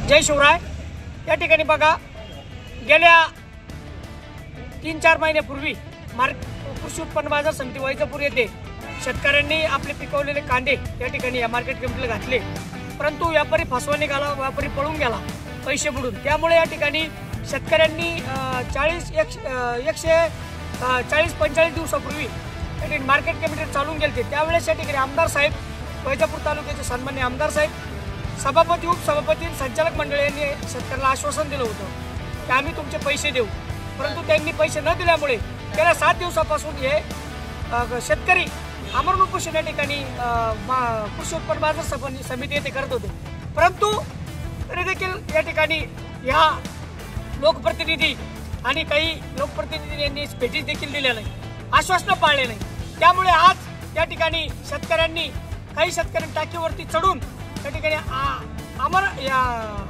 जय शिवराय। या ठिकाणी बघा, गेल्या 3-4 महिन्यापूर्वी कृषी उत्पन्न बाजार समिती वैजापूर येथे शेतकऱ्यांनी आपले पिकवलेले कांदे या ठिकाणी या मार्केट कमिटीला घातले, परंतु व्यापारी फसवा निघाला, व्यापारी पळून गेला पैसे बुडून। त्यामुळे या ठिकाणी शेतकऱ्यांनी 140-45 दिवसापूर्वी या ठिकाणी मार्केट कमिटी चालून गेले। त्यावेळेस या ठिकाणी आमदार साहेब, वैजापूर तालुक्याचे सन्मान्य आमदार साहेब, सभापती, उपसभापती, संचालक मंडळ यांनी शेतकऱ्याला आश्वासन दिलं होतं की आम्ही तुमचे पैसे देऊ, परंतु त्यांनी पैसे न दिल्यामुळे गेल्या 7 दिवसापासून हे शेतकरी आमरण उपोषण या ठिकाणी कृषी उत्पन्न बाजार समिती येथे करत होते। परंतु तरी देखील या ठिकाणी ह्या लोकप्रतिनिधी आणि काही लोकप्रतिनिधी यांनी भेटी देखील दिल्या नाही, आश्वासनं पाळले नाही। त्यामुळे आज या ठिकाणी शेतकऱ्यांनी, काही शेतकऱ्यांनी टाकीवरती चढून या ठिकाणी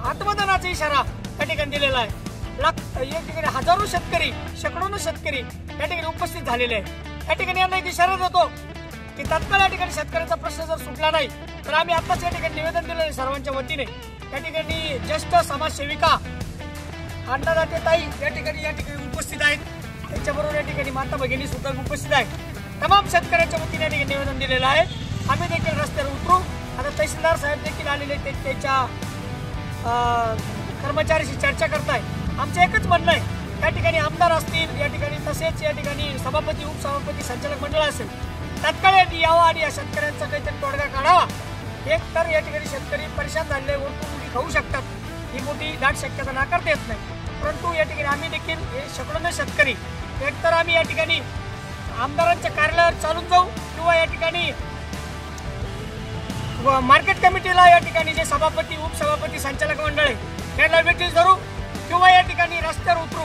आत्मदानाचा इशारा त्या ठिकाणी दिलेला आहे। या ठिकाणी हजारो शेतकरी, शेकडोनो शेतकरी या ठिकाणी उपस्थित झालेले आहे। या ठिकाणी यांना एक इशारा देतो की तात्काळ या ठिकाणी शेतकऱ्यांचा प्रश्न जर सुटला नाही तर आम्ही आताच या ठिकाणी निवेदन दिलं आहे सर्वांच्या वतीने। या ठिकाणी ज्येष्ठ समाजसेविका अन्नदाते ताई या ठिकाणी उपस्थित आहेत, त्याच्याबरोबर या ठिकाणी माता भगिनी सुद्धा उपस्थित आहेत। तमाम शेतकऱ्यांच्या वतीने या ठिकाणी निवेदन दिलेलं आहे। आम्ही देखील रस्त्यावर उतरू। आता तहसीलदार साहेब देखील आलेले, त्यांच्या कर्मचाऱ्याशी चर्चा करताय। आमचं एकच म्हणणं आहे, या ठिकाणी आमदार असतील या ठिकाणी, तसेच या ठिकाणी सभापती, उपसभापती, संचालक मंडळ असेल, तात्काळ यावं आणि या शेतकऱ्यांचा काहीतरी तोडगा काढावा। एक तर या ठिकाणी शेतकरी परेशान झालेले, वरतून उडी खाऊ शकतात, ही मोठी दाट शक्यता नाकारता येत नाही। परंतु या ठिकाणी आम्ही देखील हे शेकडोने शेतकरी, एक तर आम्ही या ठिकाणी आमदारांच्या कार्यालयावर चालून जाऊ किंवा या ठिकाणी मार्केट कमिटीला या ठिकाणी जे सभापती, उपसभापती, संचालक मंडळ आहे त्यांना भेटीस धरू किंवा या ठिकाणी रस्त्यावर उतरू।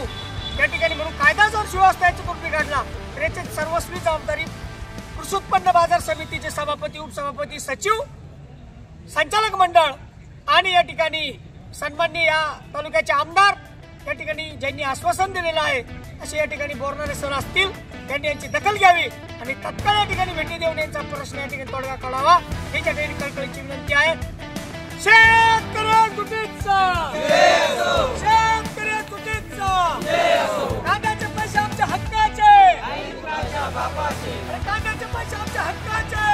या ठिकाणी म्हणून कायदा जर सुव्यवस्था याच्यातून बिघडला तर याची सर्वस्वी जबाबदारी कृषी उत्पन्न बाजार समितीचे सभापती, उपसभापती, सचिव, संचालक मंडळ आणि या ठिकाणी सन्माननीय या तालुक्याचे आमदार या ठिकाणी ज्यांनी आश्वासन दिलेलं आहे असे या ठिकाणी बोरणारे सर असतील, त्यांनी यांची दखल घ्यावी आणि तत्काळ या ठिकाणी भेटी देऊन यांचा प्रश्न या ठिकाणी तोडगा काढावा, याच्या ठिकाणी कळकळीची विनंती आहे। शेतकरी तुटीचा, शेतकरी तुटीचा, कांद्याचे पैसे आमच्या हक्काचे, कांद्याचे पैसे आमच्या हक्काचे।